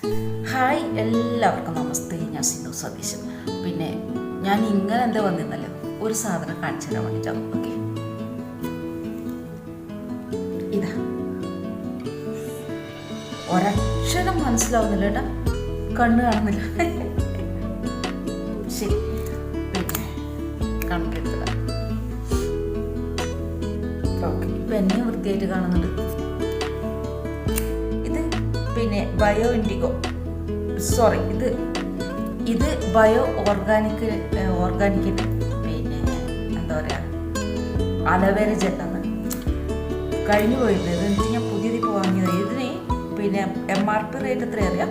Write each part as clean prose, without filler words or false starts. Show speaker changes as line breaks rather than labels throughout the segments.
Hi, എല്ലാവർക്കും നമസ്തേ. ഞാൻ സിന്ധു സതീശൻ. പിന്നെ ഞാൻ ഇങ്ങനെ എന്താ വന്നിരുന്നല്ലോ, ഒരു സാധനം കാണിച്ചു തരാൻ വേണ്ടിയിട്ടാണ്. ഓക്കെ, ഇതാ ഒരക്ഷരം മനസ്സിലാവുന്നില്ല കേട്ടാ, കണ്ണ് കാണുന്നില്ല. ശരി, പിന്നെ കണക്കെടുത്തില്ല. ഓക്കെ, ഇപ്പം എന്നെ വൃത്തിയായിട്ട് കാണുന്നുണ്ട്. ഇത് പിന്നെ ബയോ ഇൻഡിഗോ, സോറി, ഇത് ബയോ ഓർഗാനിക്കിൻ്റെ പിന്നെ എന്താ പറയുക, അലോവേര ജെല്ലാണ്. കഴിഞ്ഞു പോയിട്ടുണ്ട്. ഇത് എന്നിട്ട് ഞാൻ പുതിയത് ഇപ്പോൾ വാങ്ങിയത്. ഇതിന് പിന്നെ MRP റേറ്റ് എത്ര അറിയാം?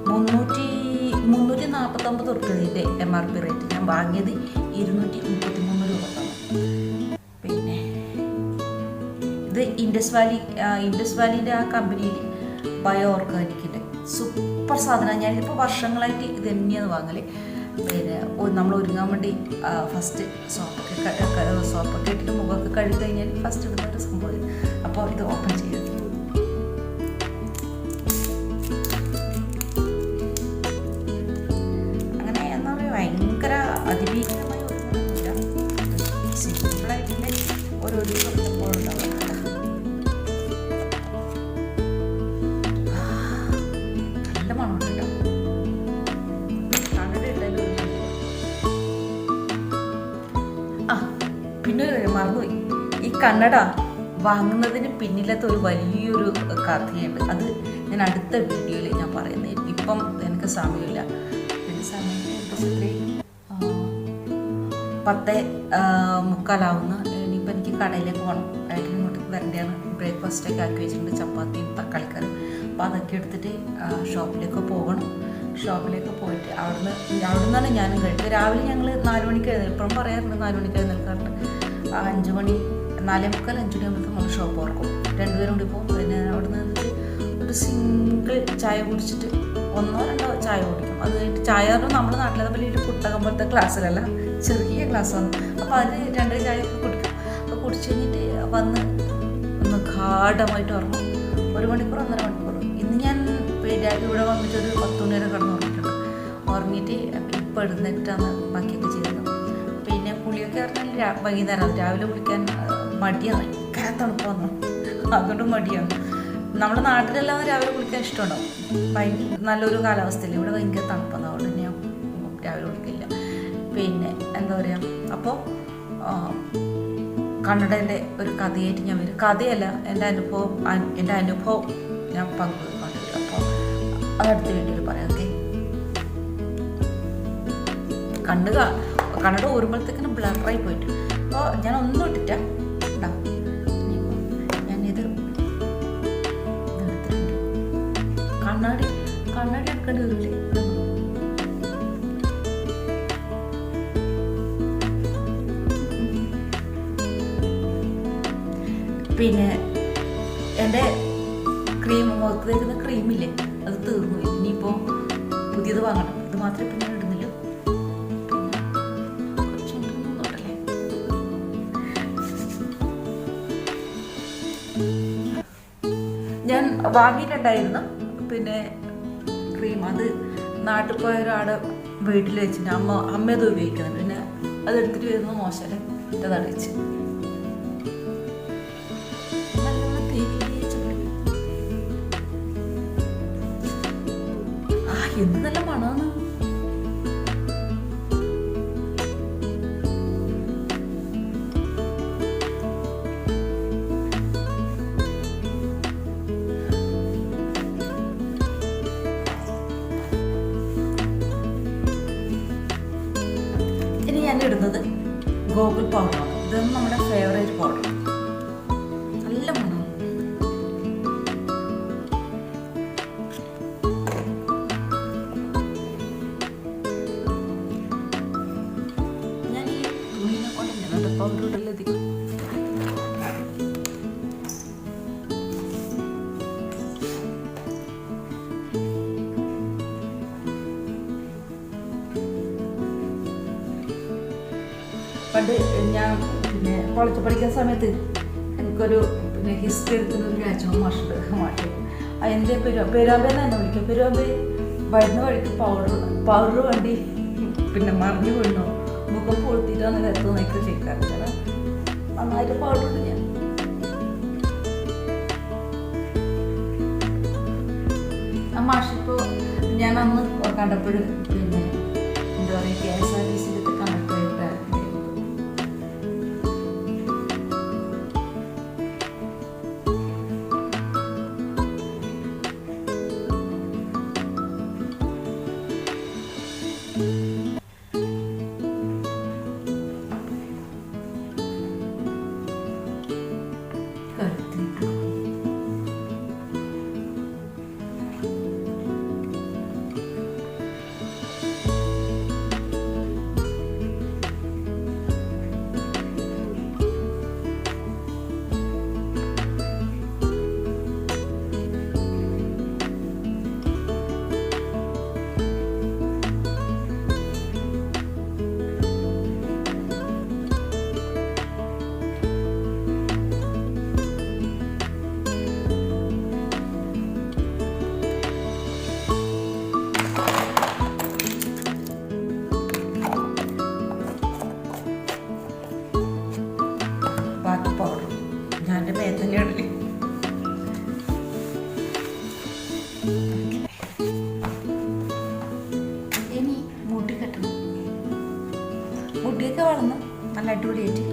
349 റുപ്യ ഇതിൻ്റെ MRP റേറ്റ്. ഞാൻ വാങ്ങിയത് 233 രൂപ. പിന്നെ ഇത് ഇൻഡസ് വാലിൻ്റെ ആ കമ്പനിയിൽ ബയോ ഓർഗാനിക്കിൻ്റെ സൂപ്പർ സാധനമാണ്. ഞാനിതിപ്പോൾ വർഷങ്ങളായിട്ട് ഇത് തന്നെയാണ് വാങ്ങൽ. പിന്നെ നമ്മൾ ഒരുങ്ങാൻ വേണ്ടി ഫസ്റ്റ് സോപ്പൊക്കെ ഇട്ടിട്ട് മുഖമൊക്കെ കഴുകി കഴിഞ്ഞാൽ ഫസ്റ്റ് ഇടുന്ന ഒരു സംഭവം. അപ്പോൾ ഇത് ഓപ്പൺ ചെയ്ത് അങ്ങനെ എന്താ പറയുക, ഭയങ്കര അതിഭീകരമായ ഒന്നുമില്ല, സിമ്പിളായിട്ടുള്ള ഓരോ ഉണ്ടാവുക. നല്ല മണമുണ്ട് കേട്ടോ. പിന്നെ മറന്നുപോയി, ഈ കണ്ണട വാങ്ങുന്നതിന് പിന്നിലത്തെ ഒരു വലിയൊരു കഥയുണ്ട്. അത് ഞാൻ അടുത്ത വീഡിയോയിൽ ഞാൻ പറയുന്നത്. ഇപ്പം എനിക്ക് സമയമില്ല. പിന്നെ സമയം 10:45. ഇനിയിപ്പോൾ എനിക്ക് കടയിലേക്ക് പോകണം. ഏട്ടനും ഇങ്ങോട്ട് വരേണ്ടതാണ്. ബ്രേക്ക്ഫാസ്റ്റൊക്കെ ആക്കി വെച്ചിട്ടുണ്ട്, ചപ്പാത്തിയും തക്കാളിക്കറി. അപ്പോൾ അതൊക്കെ എടുത്തിട്ട് ഷോപ്പിലേക്ക് പോകണം. ഷോപ്പിലേക്ക് പോയിട്ട് അവിടെ നിന്നാണ് ഞാനും കഴിക്കുക. രാവിലെ ഞങ്ങൾ 4 മണിക്ക് ഇപ്പോഴും പറയാറുണ്ട്, 4 മണിക്ക് എഴുന്നേൽക്കാറുണ്ട്. 5 മണി 4:45 5 മണിയാകുമ്പോഴത്തേക്കും നമ്മൾ ഷോപ്പ് ഓർക്കും. രണ്ടുപേരും കൂടി പോകും. പിന്നെ അവിടെ നിന്നിട്ട് ഒരു സിംഗിൾ ചായ കുടിച്ചിട്ട് 1-2 ചായ കുടിക്കും. അത് കഴിഞ്ഞിട്ട് ചായ പറഞ്ഞാൽ നമ്മുടെ നാട്ടിലെ പോലെ ഒരു പുട്ടകം പോലത്തെ ഗ്ലാസ്സിലല്ല, ചെറിയ ഗ്ലാസ് വന്നു. അപ്പോൾ അതിൽ 2 ചായ ഒക്കെ കുടിക്കും. അപ്പോൾ കുടിച്ച് കഴിഞ്ഞിട്ട് വന്ന് ഒന്ന് ഗാഢമായിട്ട് ഉറങ്ങും. 1 മണിക്കൂർ 1.5 മണിക്കൂർ. ഇന്ന് ഞാൻ ഇവിടെ വന്നിട്ട് ഒരു 10 മണി വരെ കിടന്ന് ഉറങ്ങിയിട്ടുണ്ട്. ഉറങ്ങിയിട്ട് ഇപ്പോൾ എഴുന്നേറ്റാണ് ബാക്കിയൊക്കെ ചെയ്തത്. പിന്നെ കുളിയൊക്കെ പറഞ്ഞാൽ വൈകുന്നേരം, രാവിലെ കുളിക്കാൻ മടിയാണ്, ഭയങ്കര തണുപ്പാണ്, അതുകൊണ്ട് മടിയാണ്. നമ്മുടെ നാട്ടിലെല്ലാം രാവിലെ കുളിക്കാൻ ഇഷ്ടമുണ്ടാവും, നല്ലൊരു കാലാവസ്ഥയില്ല. ഇവിടെ ഭയങ്കര തണുപ്പാണ്, അതുകൊണ്ട് ഞാൻ രാവിലെ കുളിക്കില്ല. പിന്നെ എന്താ പറയുക, അപ്പോൾ കന്നഡേൻ്റെ ഒരു കഥയായിട്ട് ഞാൻ വരും. കഥയല്ല, എൻ്റെ അനുഭവം ഞാൻ പങ്കുവെക്കാൻ വരും. അപ്പോൾ അതടുത്ത വീഡിയോയിൽ പറയാം. ഓക്കെ, കണ്ണട ഊരുമ്പോഴത്തേക്കിനും ബ്ലറായി പോയിട്ട്. അപ്പോൾ ഞാൻ ഒന്നും ഇട്ടിട്ട ഉണ്ടാവും. ഞാനിത് എടുത്തിട്ടുണ്ട്. കണ്ണാടി എടുക്കേണ്ടി വരില്ലേ? പിന്നെ എൻ്റെ മുഖത്ത് തേക്കുന്ന ക്രീമില്ലേ, അത് തീർന്നു. ഇനിയിപ്പോൾ പുതിയത് വാങ്ങണം. ഇത് മാത്രമേ പിന്നെ ഇടുന്നില്ല. ഞാൻ വാങ്ങിയിട്ടുണ്ടായിരുന്നു പിന്നെ ക്രീം. അത് നാട്ടിൽ പോയ ഒരാടെ വീട്ടിൽ വെച്ചിട്ട് അമ്മയത് ഉപയോഗിക്കുന്നത്. പിന്നെ അതെടുത്തിട്ട് വരുന്നത് മോശമല്ലേ, ഇട്ടതാണ് വെച്ച് എന്ത് നല്ല മണമാണ്. ഇനി ഞാൻ ഇടുന്നത് ഗോകുൽ പൗഡറാണ്. ഇതൊന്നും നമ്മുടെ ഫേവറേറ്റ് പൗഡർ. നല്ല മണം. പൗഡറുകളിലധികം പണ്ട് ഞാൻ പിന്നെ കോളേജ് പഠിക്കുന്ന സമയത്ത് എനിക്കൊരു പിന്നെ ഹിസ്റ്ററി എടുക്കുന്ന ഒരു രാജമ മാഷുണ്ട്. മാഷ് അതിൻ്റെ പെരുവാമ്പേന്ന് തന്നെ വിളിക്കും. പെരുവാമ്പേ വരുന്ന വഴിക്ക് പൗഡർ വണ്ടി പിന്നെ മറിഞ്ഞു വീണോ മുഖം പൊളുത്തിട്ടാണ് വരത്ത് നോക്കി ചെയ്യിക്കാറ്. കാരണം നന്നായിട്ട് പൗഡർ ഉണ്ട്. ആ മാഷിപ്പോൾ ഞാൻ അന്ന് കണ്ടപ്പോൾ പിന്നെ എന്താ പറയുക KSRTC കണ്ടക്ടറായിട്ട് ഇനി മുടി കെട്ടണം. മുടിയൊക്കെ വളർന്നു നല്ല അടിപൊളിയായിട്ട്.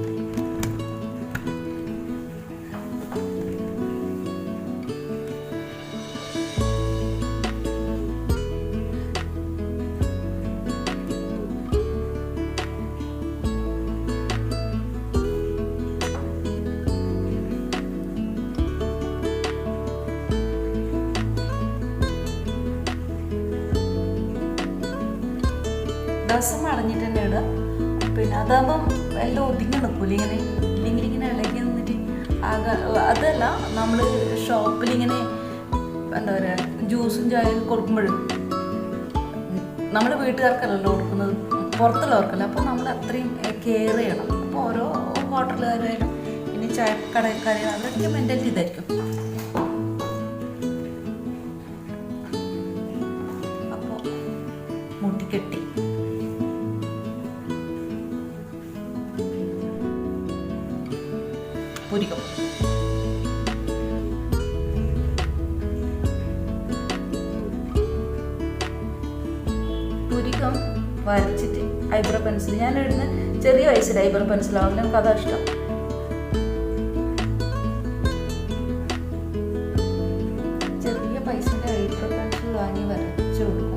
ദിവസം അടഞ്ഞിട്ട് തന്നെ ഇടുക. പിന്നെ അതാകുമ്പം എല്ലാം ഒതുങ്ങി നിൽക്കൂല. ഇങ്ങനെ ഇളകി നിന്നിട്ട് അതല്ല നമ്മൾ ഷോപ്പിലിങ്ങനെ എന്താ പറയുക ജ്യൂസും ചായയും കൊടുക്കുമ്പോഴും നമ്മൾ വീട്ടുകാർക്കല്ലല്ലോ കൊടുക്കുന്നത്, പുറത്തുള്ളവർക്കല്ല. അപ്പോൾ നമ്മൾ അത്രയും കെയർ ചെയ്യണം. അപ്പോൾ ഓരോ ഹോട്ടലുകാരായാലും ഇനി ചായക്കടക്കാരായാലും അവരൊക്കെ മെൻറ്റാലിറ്റി ഇതായിരിക്കും. അപ്പോൾ മുട്ടിക്കെട്ടി പുരികം. പുരികം വരച്ചിട്ട് ഐബ്രോ പെൻസിൽ ഞാൻ ഇടുന്ന ചെറിയ വയസ്സിൽ ഐബ്രോ പെൻസിലാവും. നമുക്ക് അതാ ഇഷ്ടം. ചെറിയ പൈസൻ്റെ ഐബ്രോ പെൻസിൽ വാങ്ങി വരച്ചു കൊടുക്കും.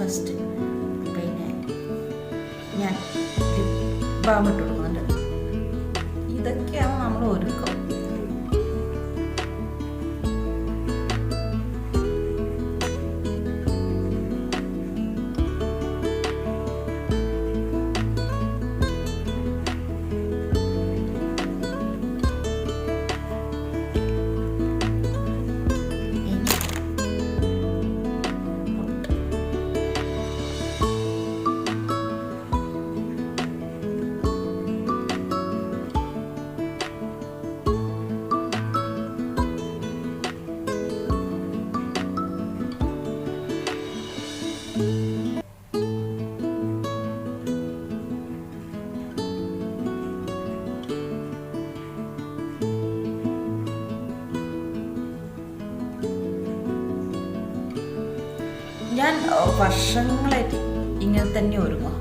ഫസ്റ്റ് പിന്നെ ഞാൻ ബാമിട്ട് കൊടുക്കുന്നുണ്ട്. ഇതൊക്കെയാണ് നമ്മൾ ഒരുക്കം. ഞാൻ വർഷങ്ങളായിട്ട് ഇങ്ങനെ തന്നെ ഒരുങ്ങും.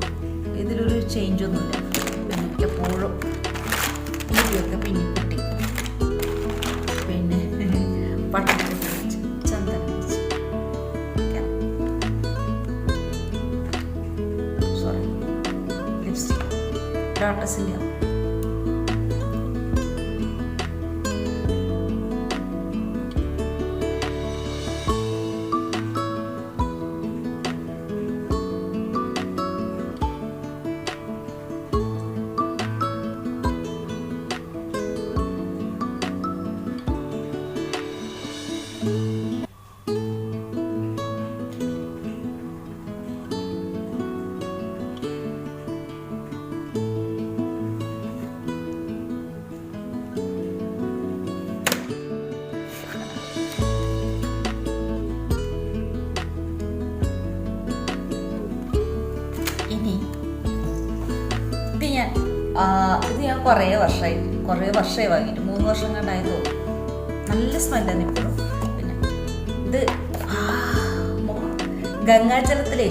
ഇതിലൊരു ചേഞ്ചൊന്നുമില്ല. എപ്പോഴും മുടിയൊക്കെ പിന്നിക്കിട്ടി പിന്നെ പട്ടൊക്കെ വെച്ച് ചന്ദനം വെച്ച് സോറി ലിപ്സ്റ്റിക് ഡോട്ടസിൻ്റെ ഇത് ഞാൻ കുറേ വർഷമായി വാങ്ങിയിട്ട് 3 വർഷം കണ്ടായി തോന്നും. നല്ല സ്മെല്ലാണ് ഇപ്പോഴും. പിന്നെ ഇത് ഗംഗാജലത്തിലേ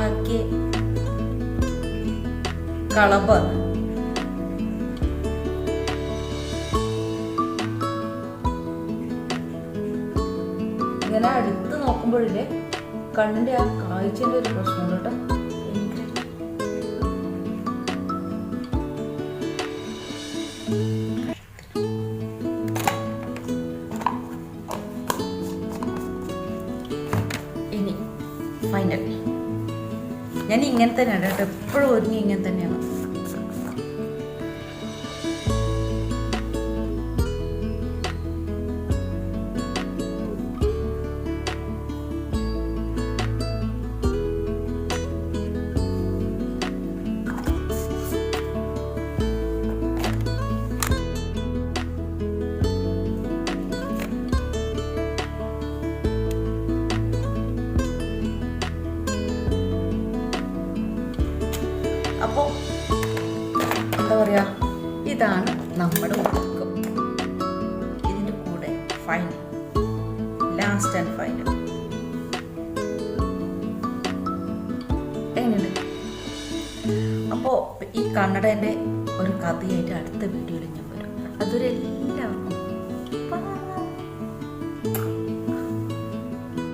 ആക്കിയ കളബാണ്. ഇങ്ങനെ അടുത്ത് നോക്കുമ്പോഴില്ലേ കണ്ണിൻ്റെ ആ കാഴ്ചൻ്റെ ഒരു പ്രശ്നമുണ്ട് കേട്ടോ. ഇനി ഫൈനൽ ഞാൻ ഇങ്ങനെ തന്നെയാണ് കേട്ടോ, എപ്പോഴും ഒരുങ്ങി ഇങ്ങനെ തന്നെയാണ്. അപ്പോൾ എന്താ പറയുക, ഇതാണ് നമ്മുടെ ഒരുക്കം. ഇതിൻ്റെ കൂടെ ഫൈനൽ, ലാസ്റ്റ് ആൻഡ് ഫൈനൽ എങ്ങനെയുണ്ട്? അപ്പോൾ ഈ കന്നഡേൻ്റെ ഒരു കഥയായിട്ട് അടുത്ത വീഡിയോയിൽ ഞാൻ വരും. അതൊരു